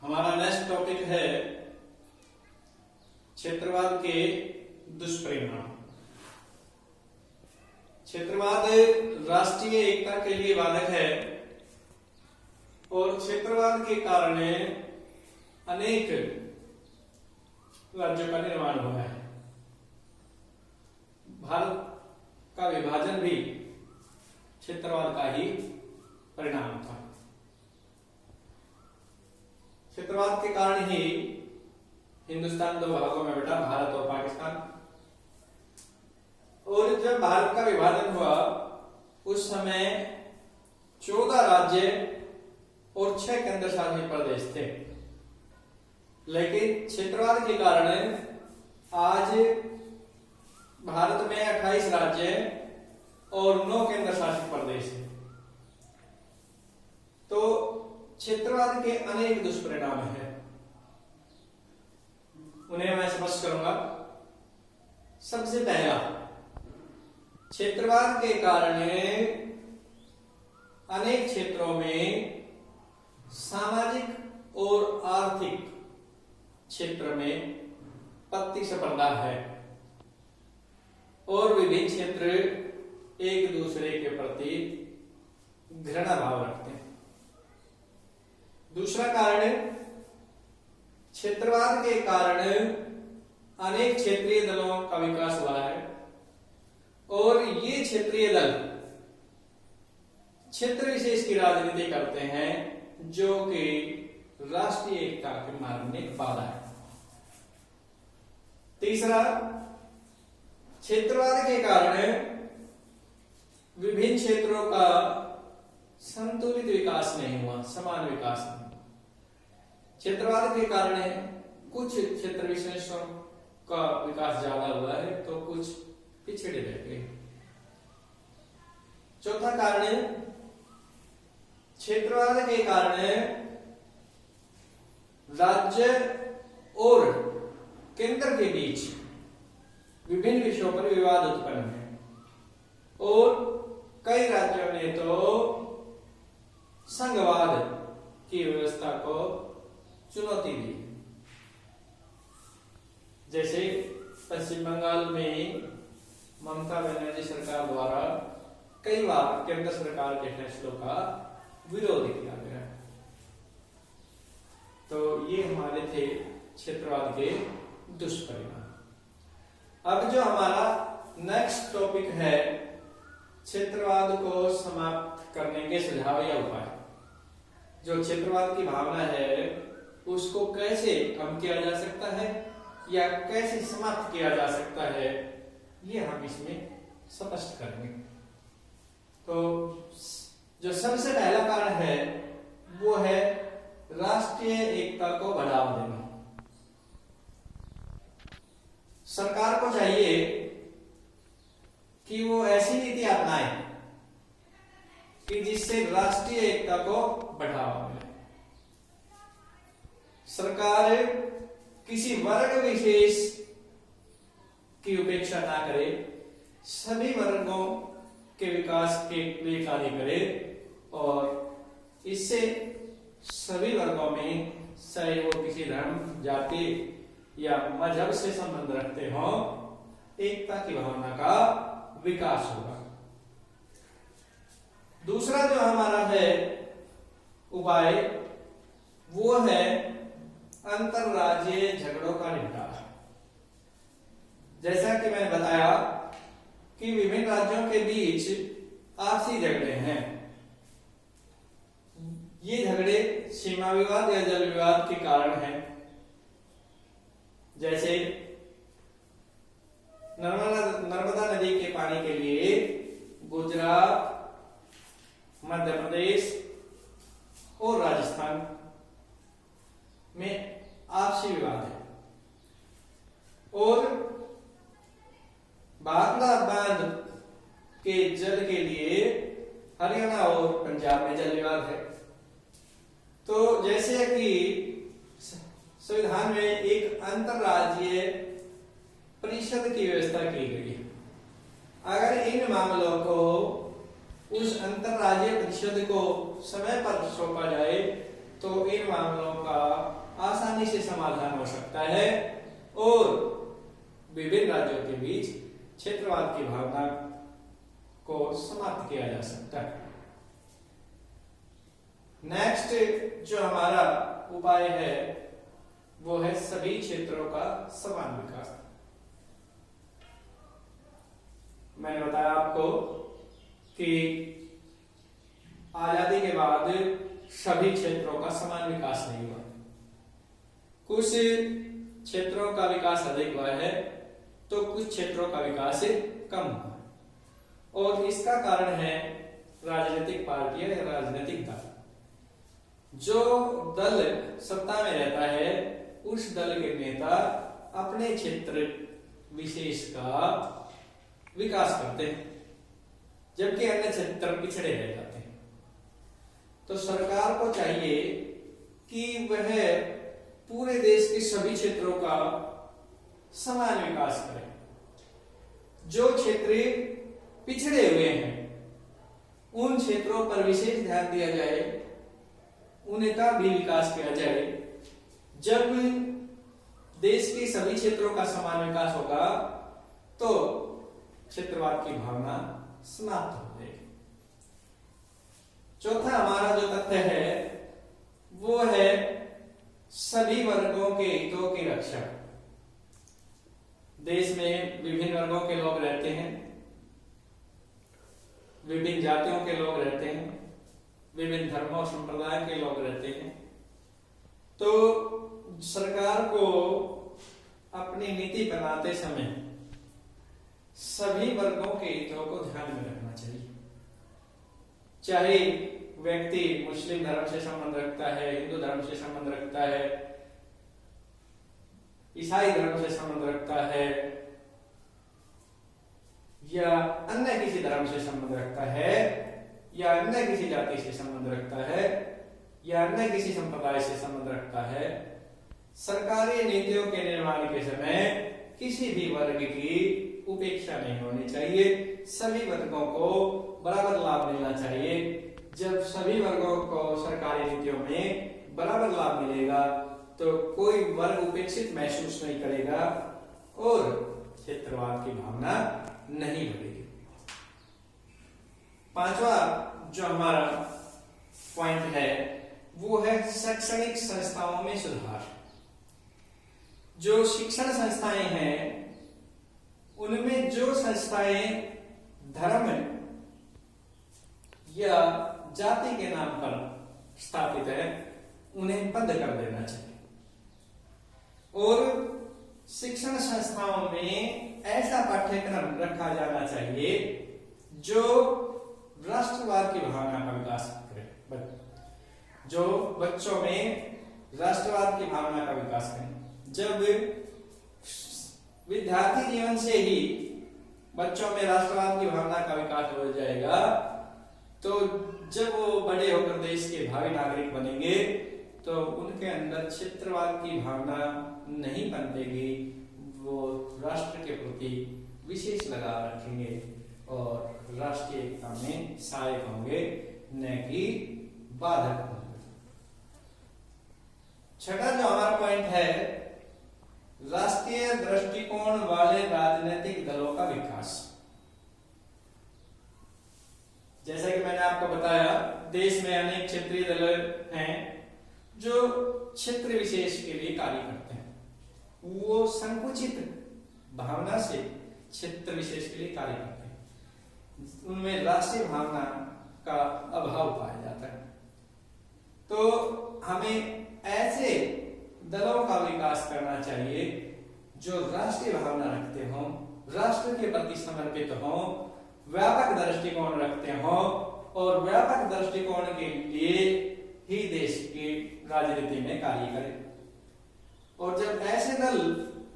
हमारा next topic है क्षेत्रवाद के दुष्परिणाम। क्षेत्रवाद राष्ट्रीय एकता के लिए बाधक है और क्षेत्रवाद के कारण अनेक राज्यों का निर्माण हुआ है। भारत का विभाजन भी क्षेत्रवाद का ही परिणाम था। क्षेत्रवाद के कारण ही हिंदुस्तान दो भागों में बटा, भारत और पाकिस्तान। और जब भारत का विभाजन हुआ उस समय 14 राज्य और 6 केंद्र शासित प्रदेश थे, लेकिन क्षेत्रवाद के कारण आज भारत में 28 राज्य और 9 केंद्र शासित प्रदेश है। तो क्षेत्रवाद के अनेक दुष्परिणाम हैं, उन्हें मैं स्पष्ट करूंगा। सबसे पहला, क्षेत्रवाद के कारण अनेक क्षेत्रों में सामाजिक और आर्थिक क्षेत्र में प्रतिस्पर्धा है और विभिन्न क्षेत्र एक दूसरे के प्रति घृणा भाव रखते हैं। दूसरा कारण, क्षेत्रवाद के कारण अनेक क्षेत्रीय दलों का विकास हुआ है और ये क्षेत्रीय दल क्षेत्र विशेष की राजनीति करते हैं जो कि राष्ट्रीय एकता के मार्ग में बाधा है। तीसरा, क्षेत्रवाद के कारण विभिन्न क्षेत्रों का संतुलित विकास नहीं हुआ, समान विकास नहीं। क्षेत्रवाद के कारण कुछ क्षेत्र विशेषों का विकास ज्यादा हुआ है तो कुछ पिछड़े रह गए। चौथा कारण, क्षेत्रवाद के कारण राज्य और केंद्र के बीच विभिन्न विषयों पर विवाद उत्पन्न है और कई राज्यों ने तो संघवाद की व्यवस्था को चुनौती दी। जैसे पश्चिम बंगाल में ममता बनर्जी सरकार द्वारा कई बार केंद्र सरकार के फैसलों का विरोध किया गया। तो ये हमारे थे क्षेत्रवाद के दुष्परिणाम। अब जो हमारा नेक्स्ट टॉपिक है, क्षेत्रवाद को समाप्त करने के सुझाव या उपाय। जो क्षेत्रवाद की भावना है उसको कैसे कम किया जा सकता है या कैसे समाप्त किया जा सकता है, ये हम इसमें स्पष्ट करेंगे। तो जो सबसे पहला कारण है वो है राष्ट्रीय एकता को बढ़ावा देना। सरकार को चाहिए कि वो ऐसी नीति अपनाए कि जिससे राष्ट्रीय एकता को बढ़ावा मिले। सरकार किसी वर्ग विशेष की उपेक्षा ना करे, सभी वर्गों के विकास के लिए कार्य करे और इससे सभी वर्गों में, चाहे वो किसी धर्म, जाति या मजहब से संबंध रखते हो, एकता की भावना का विकास होगा। दूसरा जो हमारा है उपाय वो है अंतरराज्यीय झगड़ों का निपटारा। जैसा कि मैंने बताया कि विभिन्न राज्यों के बीच आपसी झगड़े हैं। ये झगड़े सीमा विवाद या जल विवाद के कारण हैं। जैसे नर्मदा नदी के पानी के लिए गुजरात, मध्य प्रदेश और राजस्थान में आपसी विवाद है और भाखड़ा बांध के जल के लिए हरियाणा और पंजाब में जल विवाद है। तो जैसे कि संविधान में एक अंतरराज्यीय परिषद की व्यवस्था की गई है, अगर इन मामलों को उस अंतरराज्यीय परिषद को समय पर सौंपा जाए तो इन मामलों का आसानी से समाधान हो सकता है और विभिन्न राज्यों के बीच क्षेत्रवाद की भावना को समाप्त किया जा सकता है। नेक्स्ट जो हमारा उपाय है वो है सभी क्षेत्रों का समान विकास। मैंने बताया आपको कि आजादी के बाद सभी क्षेत्रों का समान विकास नहीं हुआ, कुछ क्षेत्रों का विकास अधिक हुआ है तो कुछ क्षेत्रों का विकास कम हुआ, और इसका कारण है राजनीतिक पार्टियां या राजनीतिक दल। जो दल सत्ता में रहता है उस दल के नेता अपने क्षेत्र विशेष का विकास करते हैं, जबकि अन्य क्षेत्र पिछड़े रह जाते हैं। तो सरकार को चाहिए कि वह पूरे देश के सभी क्षेत्रों का समान विकास करे। जो क्षेत्र पिछड़े हुए हैं उन क्षेत्रों पर विशेष ध्यान दिया जाए, उनका भी विकास किया जाए। जब देश के सभी क्षेत्रों का समान विकास होगा तो क्षेत्रवाद की भावना समाप्त हो जाएगी। चौथा हमारा जो तथ्य है वो है सभी वर्गों के हितों की रक्षा। देश में विभिन्न वर्गों के लोग रहते हैं, विभिन्न जातियों के लोग रहते हैं, विभिन्न धर्मों संप्रदाय के लोग रहते हैं। तो सरकार को अपनी नीति बनाते समय सभी वर्गों के हितों को ध्यान में रखना चाहिए। चाहे व्यक्ति मुस्लिम धर्म से संबंध रखता है, हिंदू धर्म से संबंध रखता है, ईसाई धर्म से संबंध रखता है या अन्य किसी धर्म से संबंध रखता है या अन्य किसी जाति से संबंध रखता है या अन्य किसी संप्रदाय से संबंध रखता है, सरकारी नीतियों के निर्माण के समय किसी भी वर्ग की उपेक्षा नहीं होनी चाहिए। सभी वर्गों को बराबर लाभ मिलना चाहिए। जब सभी वर्गों को सरकारी नीतियों में बराबर लाभ मिलेगा तो कोई वर्ग उपेक्षित महसूस नहीं करेगा और क्षेत्रवाद की भावना नहीं बढ़ेगी। पांचवा जो हमारा पॉइंट है वो है शैक्षणिक संस्थाओं में सुधार। जो शिक्षण संस्थाएं हैं उनमें जो संस्थाएं धर्म या जाति के नाम पर स्थापित है उन्हें बंद कर देना चाहिए, और शिक्षण संस्थाओं में ऐसा पाठ्यक्रम रखा जाना चाहिए जो राष्ट्रवाद की भावना का विकास करे, जो बच्चों में राष्ट्रवाद की भावना का विकास करे। जब विद्यार्थी जीवन से ही बच्चों में राष्ट्रवाद की भावना का विकास हो जाएगा तो जब वो बड़े होकर देश के भावी नागरिक बनेंगे तो उनके अंदर क्षेत्रवाद की भावना नहीं बनेगी, वो राष्ट्र के प्रति विशेष लगाव रखेंगे और राष्ट्रीय एकता में सहायक होंगे, न कि बाधक होंगे। छठा जो हमारा पॉइंट है राष्ट्रीय दृष्टिकोण वाले राजनीतिक दलों का विकास। जैसा कि मैंने आपको बताया देश में अनेक क्षेत्रीय दल हैं जो क्षेत्र विशेष के लिए कार्य करते हैं। वो संकुचित भावना से क्षेत्र विशेष के लिए कार्य करते हैं, उनमें राष्ट्रीय भावना का अभाव पाया जाता है। तो हमें ऐसे दलों का विकास करना चाहिए जो राष्ट्रीय भावना रखते हों, राष्ट्र के प्रति समर्पित हों, व्यापक दृष्टिकोण रखते हों और व्यापक दृष्टिकोण के लिए ही देश की राजनीति में कार्य करें। और जब ऐसे दल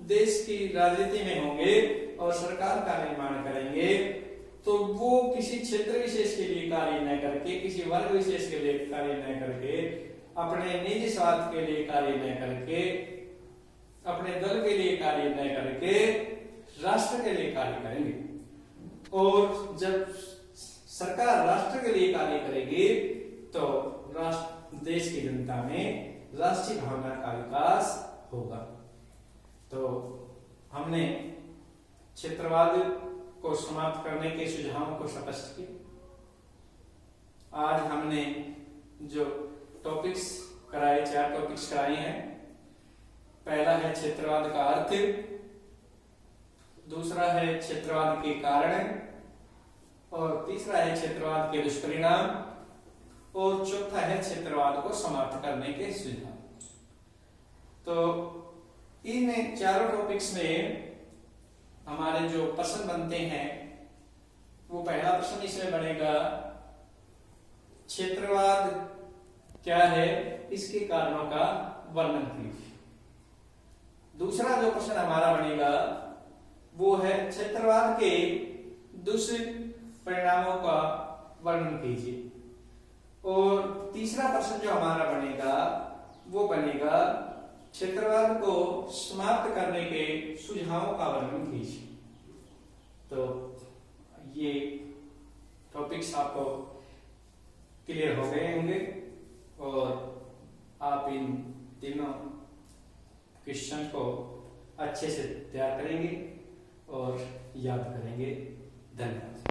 देश की राजनीति में होंगे और सरकार का निर्माण करेंगे तो वो किसी क्षेत्र विशेष के लिए कार्य न करके, किसी वर्ग विशेष के लिए कार्य न करके, अपने निजी स्वार्थ के लिए कार्य न करके, अपने दल के लिए कार्य न करके राष्ट्र के लिए कार्य करेंगे। और जब सरकार राष्ट्र के लिए कार्य करेगी तो राष्ट्र देश की जनता में राष्ट्रीय भावना का विकास होगा। तो हमने क्षेत्रवाद को समाप्त करने के सुझावों को स्पष्ट किया। आज हमने जो टॉपिक्स कराए, 4 टॉपिक्स कराए हैं। पहला है क्षेत्रवाद का अर्थ, दूसरा है क्षेत्रवाद के कारण, और तीसरा है क्षेत्रवाद के दुष्परिणाम, और चौथा है क्षेत्रवाद को समाप्त करने के सुझाव। तो इन 4 टॉपिक्स में हमारे जो प्रश्न बनते हैं, वो पहला प्रश्न इसमें बनेगा क्षेत्रवाद क्या है, इसके कारणों का वर्णन कीजिए। दूसरा जो प्रश्न हमारा बनेगा वो है क्षेत्रवाद के दुष्परिणामों का वर्णन कीजिए। और तीसरा प्रश्न जो हमारा बनेगा वो बनेगा क्षेत्रवाद को समाप्त करने के सुझावों का वर्णन कीजिए। तो ये टॉपिक्स आपको क्लियर हो गए होंगे और आप इन तीनों क्वेश्चन को अच्छे से तैयार करेंगे और याद करेंगे। धन्यवाद।